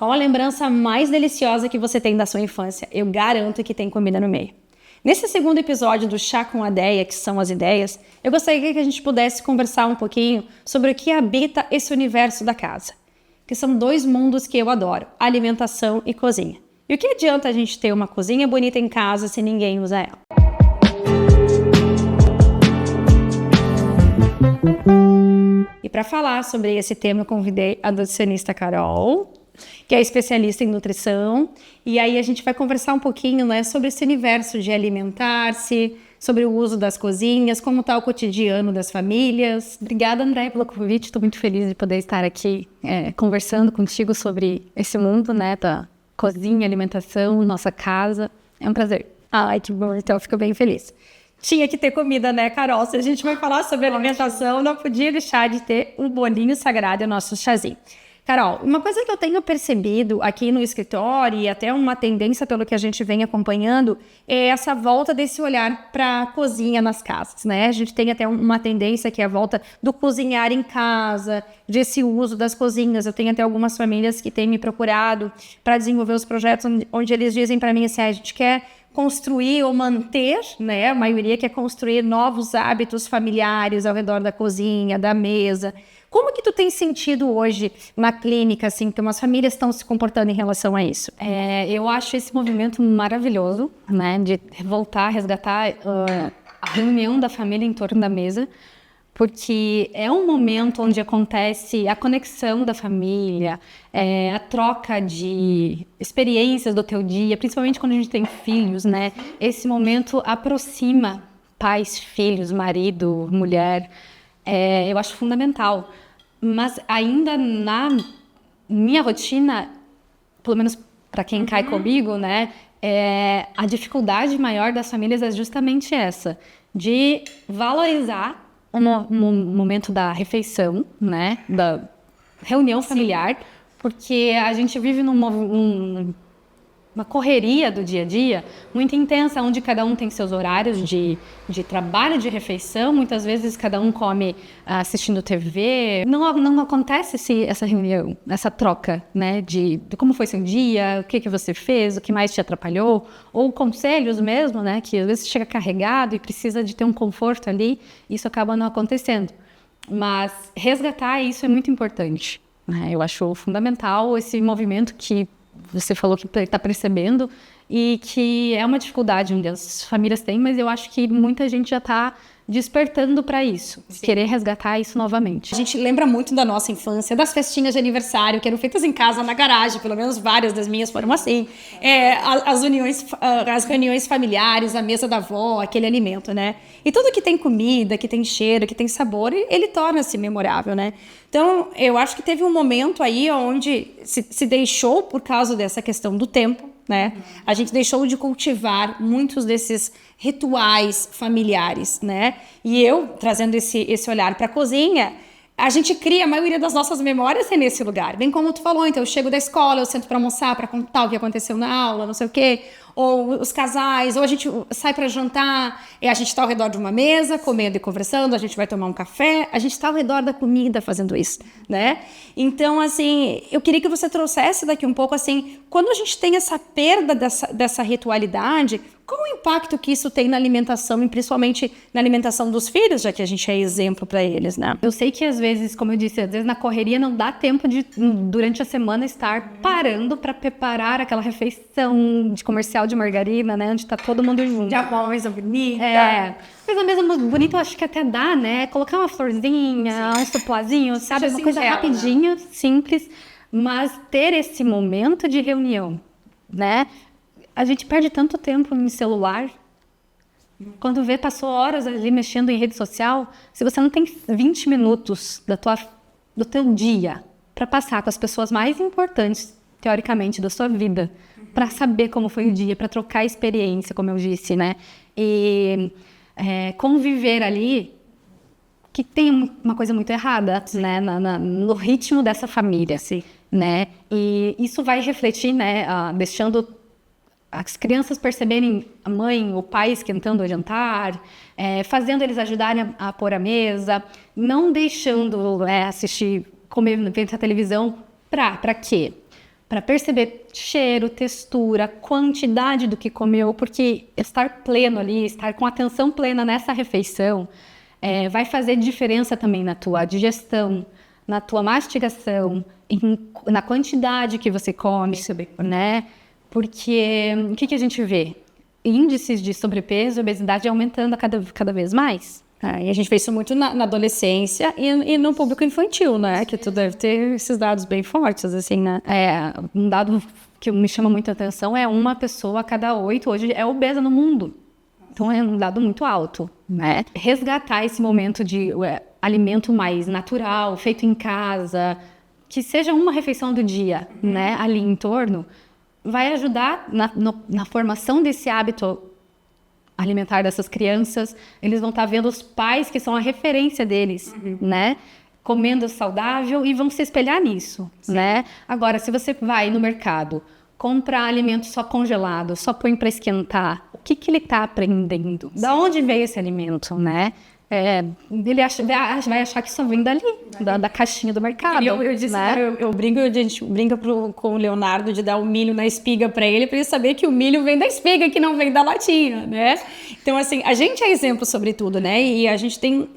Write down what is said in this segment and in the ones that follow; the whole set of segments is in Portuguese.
Qual a lembrança mais deliciosa que você tem da sua infância? Eu garanto que tem comida no meio. Nesse segundo episódio do Chá com a Deia, que são as ideias, eu gostaria que a gente pudesse conversar um pouquinho sobre o que habita esse universo da casa, que são dois mundos que eu adoro, alimentação e cozinha. E o que adianta a gente ter uma cozinha bonita em casa se ninguém usa ela? E para falar sobre esse tema, eu convidei a nutricionista Carol, que é especialista em nutrição, e aí a gente vai conversar um pouquinho, né, sobre esse universo de alimentar-se, sobre o uso das cozinhas, como está o cotidiano das famílias. Obrigada, André, pelo convite, estou muito feliz de poder estar aqui conversando contigo sobre esse mundo, né, da cozinha, alimentação, nossa casa. É um prazer. Ai, que bom, então eu fico bem feliz. Tinha que ter comida, né, Carol? Se a gente vai falar sobre alimentação, não podia deixar de ter um bolinho sagrado e o nosso chazinho. Carol, uma coisa que eu tenho percebido aqui no escritório e até uma tendência pelo que a gente vem acompanhando é essa volta desse olhar para a cozinha nas casas, né? A gente tem até uma tendência que é a volta do cozinhar em casa, desse uso das cozinhas. Eu tenho até algumas famílias que têm me procurado para desenvolver os projetos onde eles dizem para mim assim, a gente quer construir ou manter, né? A maioria quer construir novos hábitos familiares ao redor da cozinha, da mesa. Como que tu tem sentido hoje na clínica, assim, que umas famílias estão se comportando em relação a isso? Eu acho esse movimento maravilhoso, né, de voltar a resgatar a reunião da família em torno da mesa, porque é um momento onde acontece a conexão da família, a troca de experiências do teu dia, principalmente quando a gente tem filhos, né? Esse momento aproxima pais, filhos, marido, mulher. Eu acho fundamental, mas ainda na minha rotina, pelo menos para quem cai comigo, né, a dificuldade maior das famílias é justamente essa, de valorizar o momento da refeição, né, da reunião familiar, porque a gente vive uma correria do dia a dia muito intensa, onde cada um tem seus horários de trabalho, de refeição. Muitas vezes cada um come assistindo TV. Não acontece essa reunião, essa troca, né, de como foi seu dia, o que você fez, o que mais te atrapalhou, ou conselhos mesmo, né, que às vezes chega carregado e precisa de ter um conforto ali. Isso acaba não acontecendo. Mas resgatar isso é muito importante, né? Eu acho fundamental esse movimento que você falou que está percebendo e que é uma dificuldade onde as famílias têm, mas eu acho que muita gente já está despertando para isso, querer resgatar isso novamente. A gente lembra muito da nossa infância, das festinhas de aniversário que eram feitas em casa, na garagem, pelo menos várias das minhas foram assim. As reuniões familiares, a mesa da avó, aquele alimento, né? E tudo que tem comida, que tem cheiro, que tem sabor, ele torna-se memorável, né? Então, eu acho que teve um momento aí onde se deixou, por causa dessa questão do tempo, né? A gente deixou de cultivar muitos desses rituais familiares, né? E eu, trazendo esse olhar para a cozinha, a gente cria a maioria das nossas memórias nesse lugar. Bem como tu falou, então eu chego da escola, eu sento para almoçar, para contar o que aconteceu na aula, não sei o quê. Ou os casais, ou a gente sai para jantar, e a gente está ao redor de uma mesa, comendo e conversando, a gente vai tomar um café, a gente está ao redor da comida fazendo isso, né? Então, assim, eu queria que você trouxesse daqui um pouco, assim, quando a gente tem essa perda dessa ritualidade, qual o impacto que isso tem na alimentação, e principalmente na alimentação dos filhos, já que a gente é exemplo para eles, né? Eu sei que às vezes, como eu disse, às vezes na correria não dá tempo de, durante a semana, estar parando para preparar aquela refeição de comercial de margarina, né? Onde tá todo mundo junto. De uma mesa bonita. Mas a mesa bonita eu acho que até dá, né? Colocar uma florzinha, um suplazinho, sabe? Uma coisa rapidinha, simples. Mas ter esse momento de reunião, né? A gente perde tanto tempo no celular. Quando vê, passou horas ali mexendo em rede social. Se você não tem 20 minutos do teu dia para passar com as pessoas mais importantes, teoricamente, da sua vida, para saber como foi o dia, para trocar experiência, como eu disse, né? E conviver ali, que tem uma coisa muito errada, né? No ritmo dessa família, Sim. Né? E isso vai refletir, né? Deixando as crianças perceberem a mãe, o pai esquentando o jantar, fazendo eles ajudarem a pôr a mesa, não deixando assistir, comer, ver a televisão, para quê? para perceber cheiro, textura, quantidade do que comeu, porque estar pleno ali, estar com atenção plena nessa refeição, vai fazer diferença também na tua digestão, na tua mastigação, na quantidade que você come, né? Porque o que a gente vê? Índices de sobrepeso e obesidade aumentando cada vez mais. E a gente vê isso muito na adolescência e no público infantil, né? Que tu deve ter esses dados bem fortes, assim, né? Um dado que me chama muita atenção é uma pessoa a cada 8 hoje é obesa no mundo. Então é um dado muito alto, né? Resgatar esse momento de alimento mais natural, feito em casa, que seja uma refeição do dia, né? Ali em torno, vai ajudar na formação desse hábito alimentar dessas crianças. Eles vão estar vendo os pais que são a referência deles, né? Comendo saudável e vão se espelhar nisso, né? Agora, se você vai no mercado, comprar alimento só congelado, só põe para esquentar, o que ele está aprendendo? Da onde veio esse alimento, né? Ele vai achar que só vem dali, da caixinha do mercado. Eu disse, né? A gente brinca com o Leonardo de dar o milho na espiga para ele saber que o milho vem da espiga, que não vem da latinha, né? Então, assim, a gente é exemplo sobre tudo, né? E a gente tem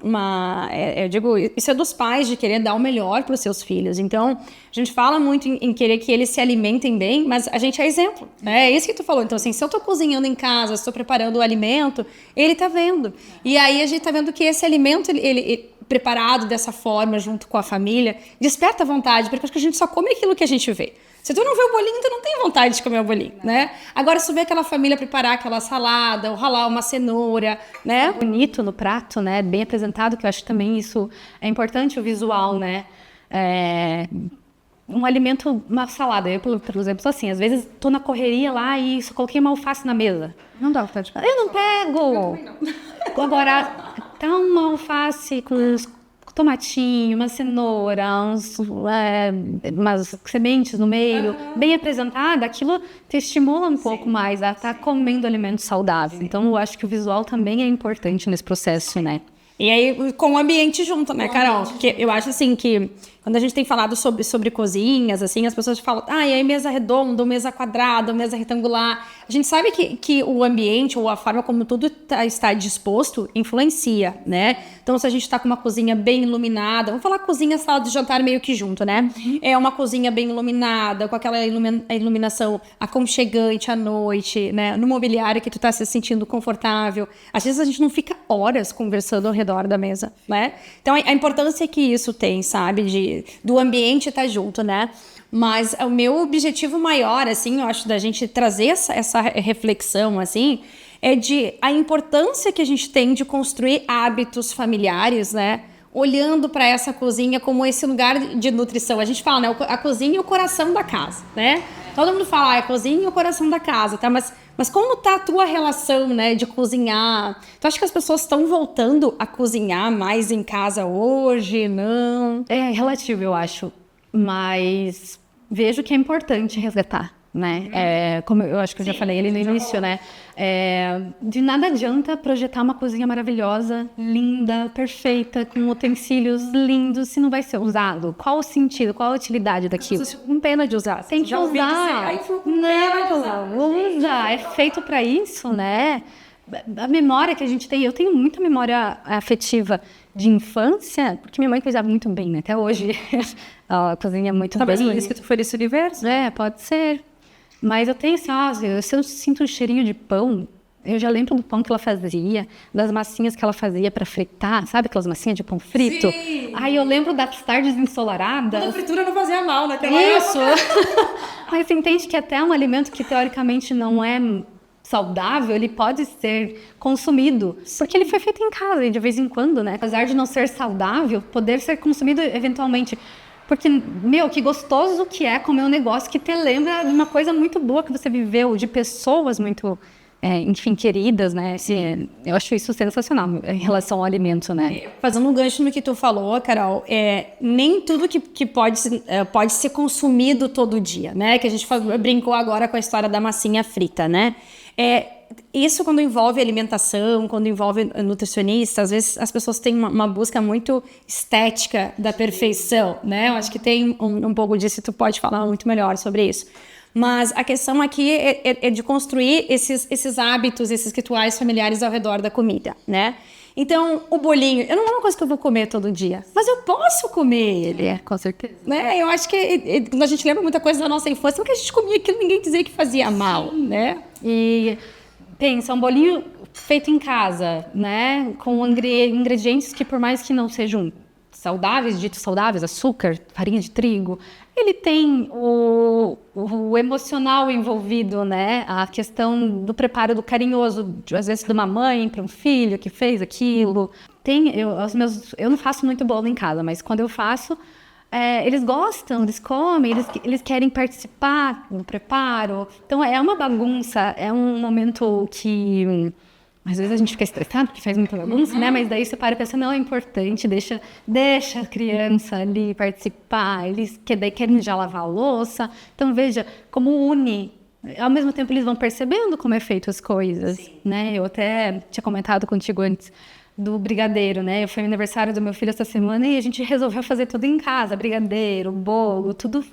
eu digo, isso é dos pais de querer dar o melhor para os seus filhos. Então, a gente fala muito em querer que eles se alimentem bem, mas a gente é exemplo, né? É isso que tu falou. Então, assim, se eu tô cozinhando em casa, estou preparando o alimento, ele tá vendo. E aí a gente tá vendo que esse alimento, ele preparado dessa forma, junto com a família, desperta vontade, porque acho que a gente só come aquilo que a gente vê. Se tu não vê o bolinho, tu não tem vontade de comer o bolinho, né? Agora, se tu vê aquela família preparar aquela salada, ou ralar uma cenoura, né? Bonito no prato, né? Bem apresentado, que eu acho que também isso é importante, o visual, né? Um alimento, uma salada, eu, por exemplo, assim, às vezes tô na correria lá e só coloquei uma alface na mesa. Não dá vontade. Eu não pego! Agora, tá uma alface com tomatinho, uma cenoura, umas sementes no meio, bem apresentada, aquilo te estimula um pouco mais a estar comendo alimento saudável. Então, eu acho que o visual também é importante nesse processo, né? E aí, com o ambiente junto, né, Carol? Porque eu acho, assim, que quando a gente tem falado sobre cozinhas, assim, as pessoas falam, e aí mesa redonda, mesa quadrada, mesa retangular. A gente sabe que o ambiente ou a forma como tudo está disposto influencia, né? Então, se a gente está com uma cozinha bem iluminada, vamos falar cozinha, sala de jantar meio que junto, né? É uma cozinha bem iluminada, com aquela iluminação aconchegante à noite, né? No mobiliário que tu tá se sentindo confortável. Às vezes a gente não fica horas conversando ao redor da mesa, né? Então, a importância que isso tem, sabe? Do ambiente estar junto, né? Mas o meu objetivo maior, assim, eu acho, da gente trazer essa reflexão, assim, é de a importância que a gente tem de construir hábitos familiares, né? Olhando para essa cozinha como esse lugar de nutrição. A gente fala, né? A cozinha é o coração da casa, né? Todo mundo fala, a cozinha é o coração da casa, tá? Mas como tá a tua relação, né, de cozinhar? Tu acha que as pessoas estão voltando a cozinhar mais em casa hoje? Não? É relativo, eu acho. Mas vejo que é importante resgatar, né? Como eu acho que eu já falei ali no início, né? De nada adianta projetar uma cozinha maravilhosa, linda, perfeita, com utensílios lindos, se não vai ser usado. Qual o sentido, qual a utilidade daquilo? Com pena de usar. Tem que usar. Não, usa. É feito para isso, né? A memória que a gente tem, eu tenho muita memória afetiva de infância, porque minha mãe cozinhava muito bem, né? Até hoje ela cozinha muito bem. Talvez por isso que tu foi desse universo? Pode ser. Mas eu tenho assim, se eu sinto um cheirinho de pão, eu já lembro do pão que ela fazia, das massinhas que ela fazia para fritar, sabe aquelas massinhas de pão frito? Sim. Aí eu lembro das tardes ensolaradas. A fritura não fazia mal naquela Isso! época. Aí você entende que até um alimento que teoricamente não é saudável, ele pode ser consumido, porque ele foi feito em casa, e de vez em quando, né? Apesar de não ser saudável, poder ser consumido eventualmente. Porque, que gostoso que é comer um negócio que te lembra de uma coisa muito boa que você viveu, de pessoas muito, enfim, queridas, né? Eu acho isso sensacional em relação ao alimento, né? Fazendo um gancho no que tu falou, Carol, nem tudo que pode ser consumido todo dia, né? Que a gente brincou agora com a história da massinha frita, né? isso quando envolve alimentação, quando envolve nutricionista, às vezes as pessoas têm uma busca muito estética da perfeição, né? Eu acho que tem um pouco disso e tu pode falar muito melhor sobre isso. Mas a questão aqui é de construir esses hábitos, esses rituais familiares ao redor da comida, né? Então, o bolinho, não é uma coisa que eu vou comer todo dia, mas eu posso comer ele. Com certeza. Né? Eu acho que quando a gente lembra muita coisa da nossa infância, porque a gente comia aquilo, ninguém dizia que fazia mal, né? E pensa, um bolinho feito em casa, né? Com ingredientes que, por mais que não sejam saudáveis, ditos saudáveis, açúcar, farinha de trigo, ele tem o emocional envolvido, né? A questão do preparo do carinhoso, às vezes de uma mãe para um filho que fez aquilo. Eu não faço muito bolo em casa, mas quando eu faço, eles gostam, eles comem, eles querem participar do preparo. Então é uma bagunça, é um momento que às vezes a gente fica estressado porque faz muita bagunça, né? Mas daí você para e pensa, não, é importante, deixa a criança ali participar, daí querem já lavar a louça. Então veja como une. Ao mesmo tempo eles vão percebendo como é feito as coisas, né? Eu até tinha comentado contigo antes do brigadeiro, né? Foi o aniversário do meu filho essa semana e a gente resolveu fazer tudo em casa, brigadeiro, bolo, tudo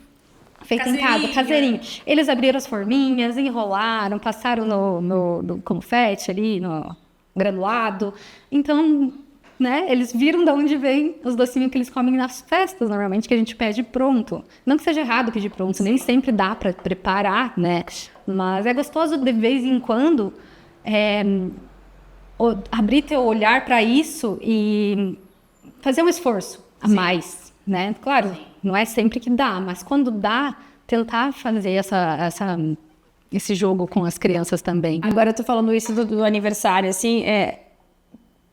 feito em casa, caseirinho. Eles abriram as forminhas, enrolaram, passaram no confete ali, no granulado. Então, né, eles viram de onde vem os docinhos que eles comem nas festas, normalmente, que a gente pede pronto. Não que seja errado pedir pronto, nem sempre dá para preparar, né? Mas é gostoso de vez em quando abrir teu olhar para isso e fazer um esforço a mais, né? Claro, não é sempre que dá, mas quando dá, tentar fazer esse jogo com as crianças também. Agora eu tô falando isso do aniversário, assim,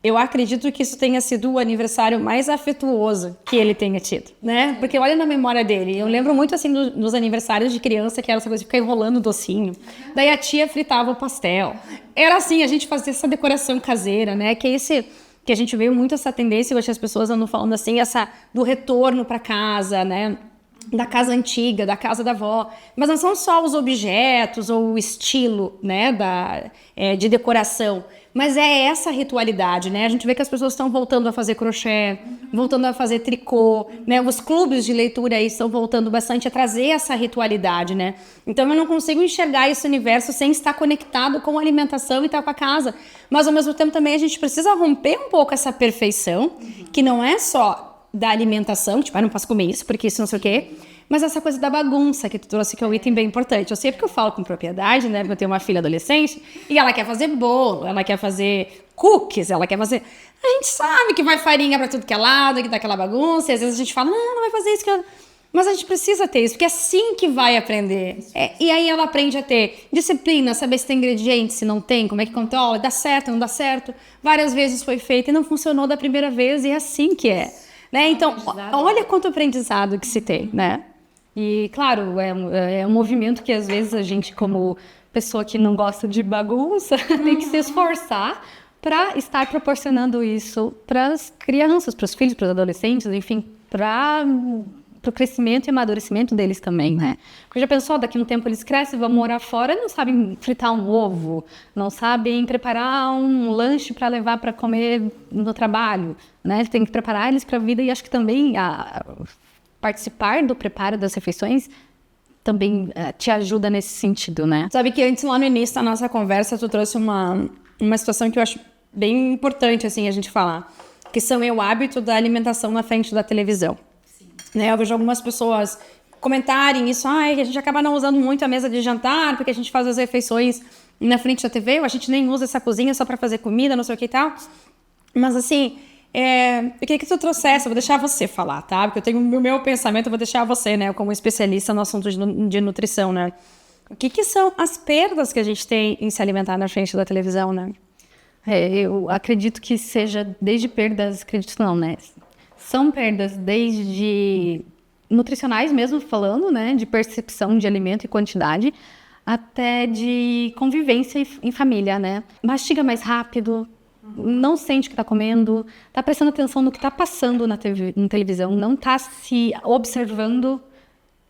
eu acredito que isso tenha sido o aniversário mais afetuoso que ele tenha tido, né? Porque olha na memória dele, eu lembro muito assim dos aniversários de criança, que era essa coisa de ficar enrolando o docinho. Daí a tia fritava o pastel. Era assim, a gente fazia essa decoração caseira, né? Que é esse que a gente veio muito essa tendência, eu acho que as pessoas andam falando assim, do retorno para casa, né? Da casa antiga, da casa da avó, mas não são só os objetos ou o estilo, né, de decoração, mas é essa ritualidade, né? A gente vê que as pessoas estão voltando a fazer crochê, voltando a fazer tricô, né? Os clubes de leitura aí estão voltando bastante a trazer essa ritualidade, né? Então eu não consigo enxergar esse universo sem estar conectado com a alimentação e estar com a casa, mas ao mesmo tempo também a gente precisa romper um pouco essa perfeição, que não é só da alimentação, tipo, não posso comer isso porque isso não sei o quê, mas essa coisa da bagunça que tu trouxe, que é um item bem importante. Eu sei porque eu falo com propriedade, né, porque eu tenho uma filha adolescente e ela quer fazer bolo, ela quer fazer cookies, ela quer fazer... A gente sabe que vai farinha pra tudo que é lado, que dá aquela bagunça, e às vezes a gente fala, não vai fazer isso, mas a gente precisa ter isso, porque é assim que vai aprender. E aí ela aprende a ter disciplina, saber se tem ingredientes, se não tem, como é que controla, dá certo, não dá certo. Várias vezes foi feito e não funcionou da primeira vez, e é assim que é. Né? Então, olha quanto aprendizado que se tem, né? E, claro, é um movimento que, às vezes, a gente, como pessoa que não gosta de bagunça, tem que se esforçar para estar proporcionando isso para as crianças, para os filhos, para os adolescentes, enfim, para o crescimento e amadurecimento deles também, né? Porque já pensou, daqui a um tempo eles crescem, vão morar fora, não sabem fritar um ovo, não sabem preparar um lanche para levar para comer no trabalho, né? Tem que preparar eles para a vida, e acho que também participar do preparo das refeições também te ajuda nesse sentido, né? Sabe que antes, lá no início da nossa conversa, tu trouxe uma situação que eu acho bem importante, assim, a gente falar, que são o hábito da alimentação na frente da televisão. Né, eu vejo algumas pessoas comentarem isso, a gente acaba não usando muito a mesa de jantar, porque a gente faz as refeições na frente da TV, ou a gente nem usa essa cozinha só para fazer comida, não sei o que e tal. Mas assim, eu queria que tu trouxesse, eu vou deixar você falar, tá? Porque eu tenho o meu pensamento, eu vou deixar você, né, como especialista no assunto de nutrição, né? O que são as perdas que a gente tem em se alimentar na frente da televisão, né? Eu acredito que seja desde perdas, acredito não, né? São perdas desde nutricionais mesmo falando, né, de percepção de alimento e quantidade, até de convivência em família, né? Mastiga mais rápido, não sente o que está comendo, está prestando atenção no que está passando na televisão, não está se observando,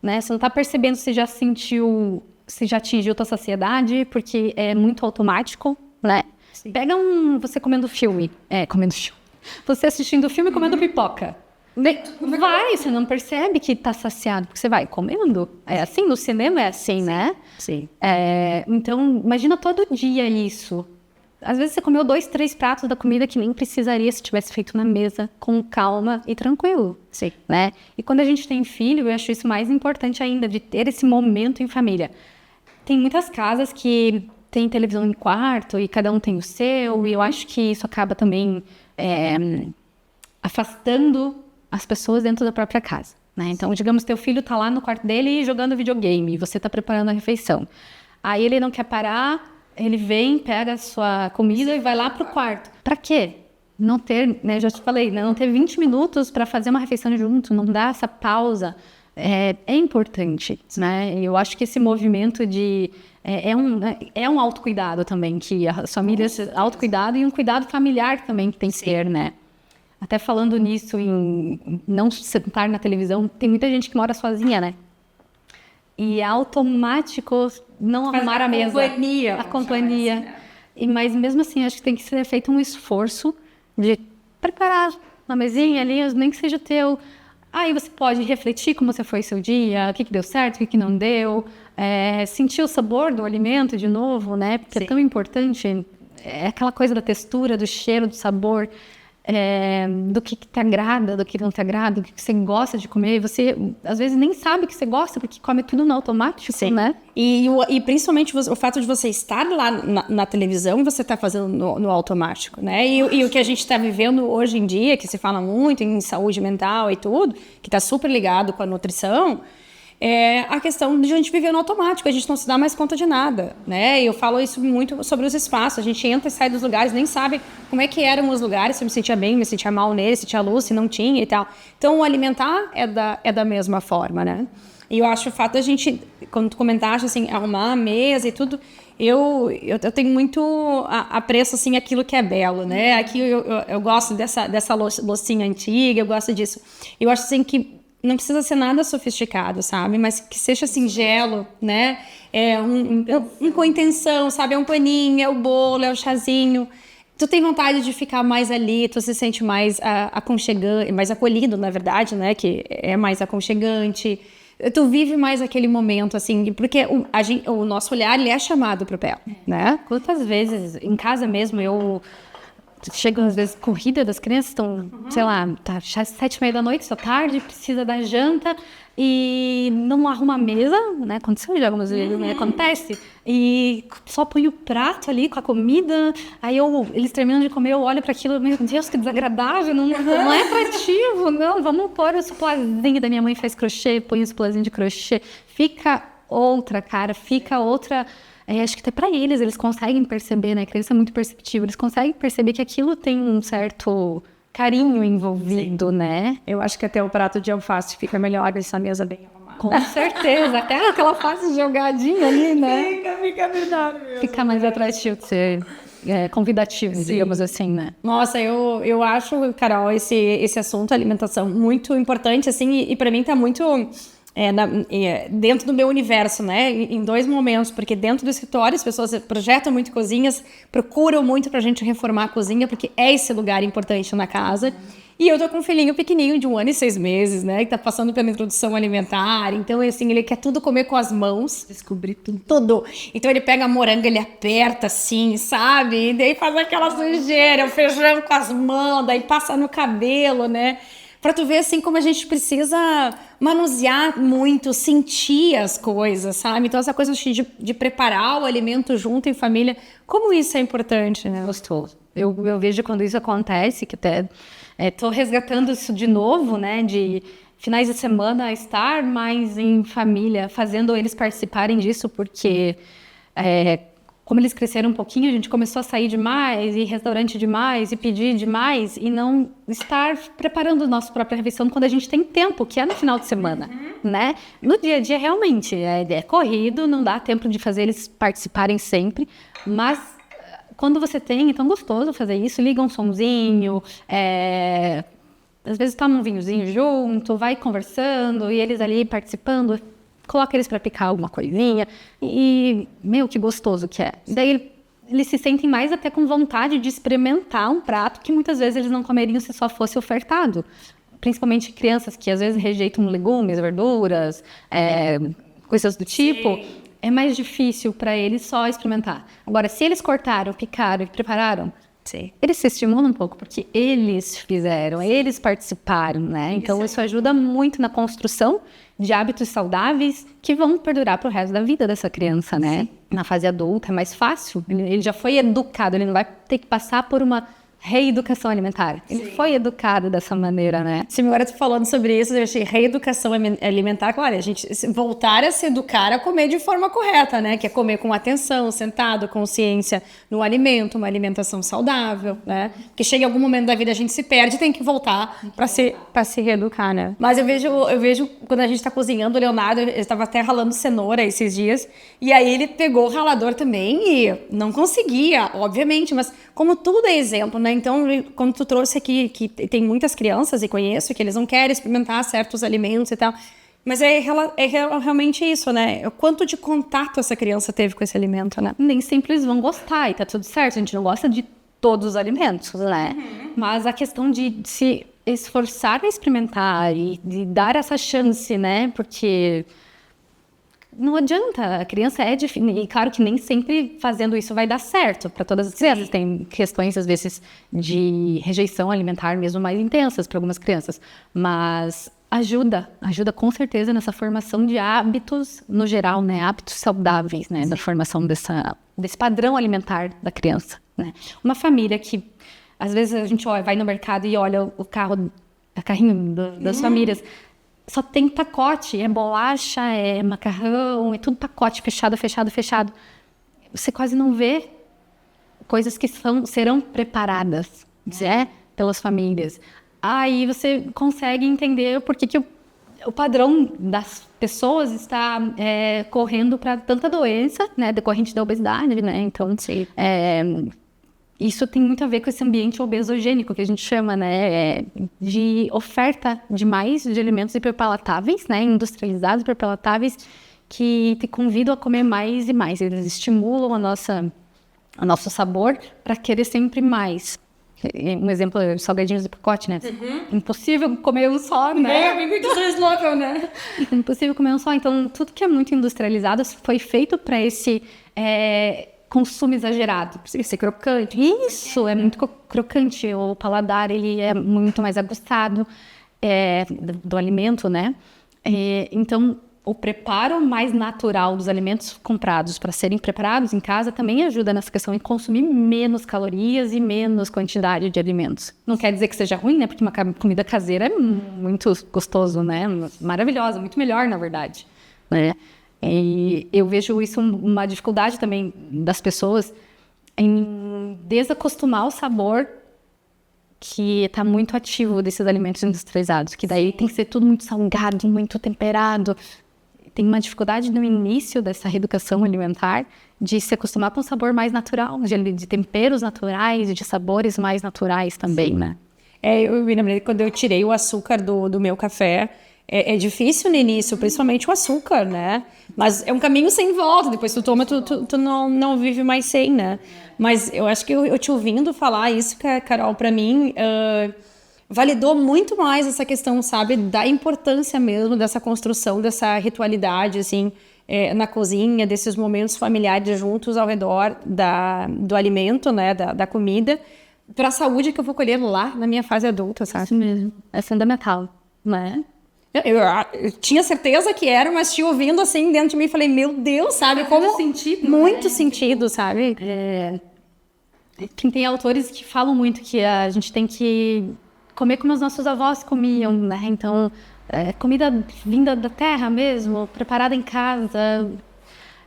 né? Você não está percebendo se já sentiu se já atingiu tua saciedade, porque é muito automático, né? Sim. Pega você comendo filme. Você assistindo o filme comendo pipoca. Você não percebe que tá saciado, porque você vai comendo. É assim, no cinema é assim, né? Sim. Então, imagina todo dia isso. Às vezes você comeu 2, 3 pratos da comida que nem precisaria se tivesse feito na mesa, com calma e tranquilo. Sim. Né? E quando a gente tem filho, eu acho isso mais importante ainda, de ter esse momento em família. Tem muitas casas que tem televisão em quarto e cada um tem o seu, e eu acho que isso acaba também afastando as pessoas dentro da própria casa. Né? Então, digamos, teu filho tá lá no quarto dele jogando videogame, e você tá preparando a refeição. Aí ele não quer parar, ele vem, pega a sua comida e vai lá pro quarto. Pra quê? Não ter, né, já te falei, né, não ter 20 minutos para fazer uma refeição junto, não dar essa pausa, é importante, né? Eu acho que esse movimento é um autocuidado também, que as famílias, autocuidado e um cuidado familiar também que tem que ter, né? Até falando nisso, em não sentar na televisão, tem muita gente que mora sozinha, né? E é automático não arrumar a mesa. A companhia. Mas mesmo assim, acho que tem que ser feito um esforço de preparar uma mesinha ali, nem que seja teu. Aí você pode refletir como você foi seu dia, o que deu certo, o que não deu. Sentir o sabor do alimento de novo, né? Porque é tão importante. É aquela coisa da textura, do cheiro, do sabor. Do que te agrada, do que não te agrada, do que você gosta de comer. Você, às vezes, nem sabe o que você gosta, porque come tudo no automático, sim, né? E principalmente o fato de você estar lá na televisão e você estar fazendo no automático, né? E o que a gente está vivendo hoje em dia, que se fala muito em saúde mental e tudo, que está super ligado com a nutrição, é a questão de a gente viver no automático, a gente não se dá mais conta de nada, né? Eu falo isso muito sobre os espaços, a gente entra e sai dos lugares, nem sabe como é que eram os lugares, se eu me sentia bem, me sentia mal neles, se tinha luz, se não tinha e tal. Então, o alimentar é da mesma forma, né? E eu acho o fato da gente, quando tu comentaste, assim, arrumar a mesa e tudo, eu tenho muito apreço, assim, aquilo que é belo, né? Aqui eu gosto dessa loucinha antiga, eu gosto disso. Eu acho, assim, que não precisa ser nada sofisticado, sabe? Mas que seja singelo, né? Com intenção, sabe? É um paninho, é o bolo, é o chazinho. Tu tem vontade de ficar mais ali, tu se sente mais aconchegante, mais acolhido, na verdade, né? Que é mais aconchegante. Tu vive mais aquele momento, assim, porque o nosso olhar, ele é chamado pro pé, né? Quantas vezes, em casa mesmo, eu chego às vezes corrida das crianças, estão, sei lá, tá 7h30 da noite, só tarde, precisa da janta e não arruma a mesa, né? Aconteceu já algumas vezes, né? Acontece. E só põe o prato ali com a comida, aí eles terminam de comer, eu olho para aquilo, meu Deus, que desagradável, não é atrativo, não, vamos pôr o suplazinho da minha mãe faz crochê, põe o suplazinho de crochê, fica outra, cara, fica outra. Acho que até para eles conseguem perceber, né? A criança é muito perceptível, eles conseguem perceber que aquilo tem um certo carinho envolvido, né? Eu acho que até o prato de alface fica melhor nessa mesa bem arrumada. Com certeza, até aquela alface jogadinha ali, né? Fica verdade mesmo. Fica mais atrativo de ser convidativo, sim, digamos assim, né? Nossa, eu acho, Carol, esse assunto, alimentação, muito importante, assim, e para mim tá muito... dentro do meu universo, né? Em 2 momentos, porque dentro do escritório as pessoas projetam muito cozinhas, procuram muito pra gente reformar a cozinha, porque é esse lugar importante na casa. E eu tô com um filhinho pequenininho de 1 ano e 6 meses, né? Que tá passando pela introdução alimentar. Então, assim, ele quer tudo comer com as mãos. Descobrir tudo. Tudo. Então, ele pega a moranga, ele aperta assim, sabe? E daí faz aquela sujeira, o feijão com as mãos, daí passa no cabelo, né? Pra tu ver, assim, como a gente precisa manusear muito, sentir as coisas, sabe? Então, essa coisa de preparar o alimento junto em família, como isso é importante, né? Gostoso. Eu vejo quando isso acontece, que até tô resgatando isso de novo, né? De finais de semana estar mais em família, fazendo eles participarem disso, porque... como eles cresceram um pouquinho, a gente começou a sair demais, ir restaurante demais, e pedir demais, e não estar preparando a nossa própria refeição quando a gente tem tempo, que é no final de semana, né? No dia a dia, realmente, é corrido, não dá tempo de fazer eles participarem sempre, mas quando você tem, é tão gostoso fazer isso, liga um sonzinho, às vezes toma um vinhozinho junto, vai conversando, e eles ali participando. coloca eles para picar alguma coisinha e, meu, que gostoso que é. Daí eles se sentem mais até com vontade de experimentar um prato que muitas vezes eles não comeriam se só fosse ofertado. Principalmente crianças que às vezes rejeitam legumes, verduras, coisas do tipo. Sim. É mais difícil para eles só experimentar. Agora, se eles cortaram, picaram e prepararam, sim, eles se estimulam um pouco, porque eles fizeram, eles participaram, né? Então, isso ajuda muito na construção de hábitos saudáveis que vão perdurar para o resto da vida dessa criança, né? Sim. Na fase adulta é mais fácil, ele já foi educado, ele não vai ter que passar por uma reeducação alimentar. Ele Sim. foi educado dessa maneira, né? Sim, agora tu falando sobre isso, eu achei reeducação alimentar, claro, a gente voltar a se educar a comer de forma correta, né? Que é comer com atenção, sentado, consciência no alimento, uma alimentação saudável, né? Porque chega em algum momento da vida a gente se perde e tem que voltar para se reeducar, né? Mas eu vejo quando a gente tá cozinhando, o Leonardo, ele estava até ralando cenoura esses dias, e aí ele pegou o ralador também e não conseguia, obviamente, mas como tudo é exemplo, né? Então, quando tu trouxe aqui, que tem muitas crianças, e conheço, que eles não querem experimentar certos alimentos e tal, mas é realmente isso, né? O quanto de contato essa criança teve com esse alimento, né? Nem sempre eles vão gostar, e tá tudo certo, a gente não gosta de todos os alimentos, né? Uhum. Mas a questão de se esforçar a experimentar e de dar essa chance, né? Porque não adianta, a criança é difícil, e claro que nem sempre fazendo isso vai dar certo para todas as crianças. Sim. Tem questões, às vezes, de rejeição alimentar mesmo mais intensas para algumas crianças, mas ajuda com certeza nessa formação de hábitos no geral, né? Hábitos saudáveis, né? Da formação desse padrão alimentar da criança, né? Uma família que, às vezes, a gente vai no mercado e olha o carrinho das famílias, só tem pacote, é bolacha, é macarrão, é tudo pacote, fechado. Você quase não vê coisas que serão preparadas, pelas famílias. Aí você consegue entender por que o padrão das pessoas está correndo para tanta doença, né, decorrente da obesidade, né? Então, isso tem muito a ver com esse ambiente obesogênico que a gente chama, né, de oferta demais de alimentos hiperpalatáveis, né, industrializados, hiperpalatáveis, que te convidam a comer mais e mais. Eles estimulam o nosso sabor para querer sempre mais. Um exemplo, salgadinhos de pacote, né? Uhum. Impossível comer um só, né? Né? Impossível comer um só. Então, tudo que é muito industrializado foi feito para esse consumo exagerado. Precisa ser crocante. Isso, é muito crocante. O paladar, ele é muito mais aguçado do alimento, né? Então, o preparo mais natural dos alimentos comprados para serem preparados em casa também ajuda nessa questão de consumir menos calorias e menos quantidade de alimentos. Não quer dizer que seja ruim, né? Porque uma comida caseira é muito gostoso, né? Maravilhosa, muito melhor, na verdade, né? E eu vejo isso uma dificuldade também das pessoas em desacostumar o sabor que está muito ativo desses alimentos industrializados, que daí tem que ser tudo muito salgado, muito temperado. Tem uma dificuldade no início dessa reeducação alimentar de se acostumar com um sabor mais natural, de temperos naturais e de sabores mais naturais também, né? Eu me lembrei quando eu tirei o açúcar do meu café. É difícil no início, principalmente o açúcar, né? Mas é um caminho sem volta. Depois tu toma, tu não vive mais sem, né? Mas eu acho que eu te ouvindo falar isso, Carol, pra mim, validou muito mais essa questão, sabe? Da importância mesmo dessa construção, dessa ritualidade, assim, na cozinha, desses momentos familiares juntos ao redor do alimento, né? Da comida, pra saúde que eu vou colher lá na minha fase adulta, sabe? Isso mesmo. É fundamental, né? Eu tinha certeza que era, mas te ouvindo assim dentro de mim, falei, meu Deus, sabe? Como muito sentido, muito sentido, sabe? Tem autores que falam muito que a gente tem que comer como os nossos avós comiam, né? Então, comida vinda da terra mesmo, preparada em casa.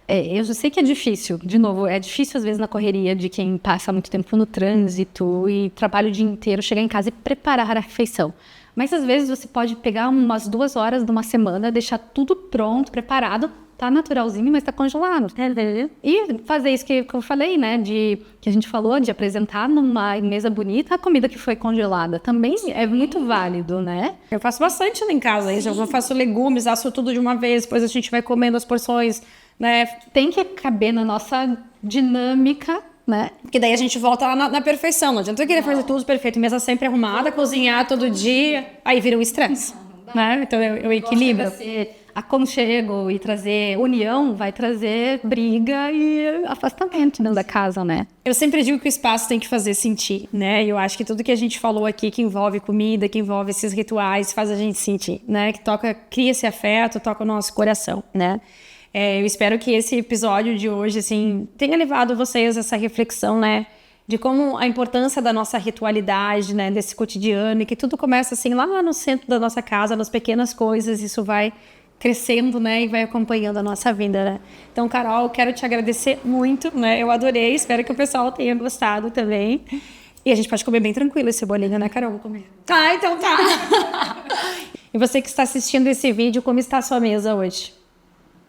Eu já sei que é difícil, de novo, é difícil às vezes na correria de quem passa muito tempo no trânsito e trabalha o dia inteiro, chegar em casa e preparar a refeição. Mas às vezes você pode pegar umas 2 horas de uma semana, deixar tudo pronto, preparado, tá naturalzinho, mas tá congelado. E fazer isso que eu falei, né, que a gente falou, de apresentar numa mesa bonita a comida que foi congelada. Também é muito válido, né? Eu faço bastante lá em casa, isso. Eu faço legumes, asso tudo de uma vez, depois a gente vai comendo as porções, né? Tem que caber na nossa dinâmica, né? Porque daí a gente volta lá na perfeição. Não adianta eu querer fazer tudo perfeito, mesa sempre arrumada, cozinhar todo dia, aí vira um estresse, né? Então eu equilibro. Aconchego e trazer união vai trazer briga e afastamento dentro da casa, né? Eu sempre digo que o espaço tem que fazer sentir, né? Eu acho que tudo que a gente falou aqui, que envolve comida, que envolve esses rituais, faz a gente sentir, né? Que cria esse afeto, toca o nosso coração, né? Eu espero que esse episódio de hoje, assim, tenha levado vocês a essa reflexão, né? De como a importância da nossa ritualidade, né? Desse cotidiano, e que tudo começa, assim, lá no centro da nossa casa, nas pequenas coisas, isso vai crescendo, né? E vai acompanhando a nossa vida, né? Então, Carol, quero te agradecer muito, né? Eu adorei, espero que o pessoal tenha gostado também. E a gente pode comer bem tranquilo esse bolinho, né, Carol? Vou comer. Ah, então tá! E você que está assistindo esse vídeo, como está a sua mesa hoje?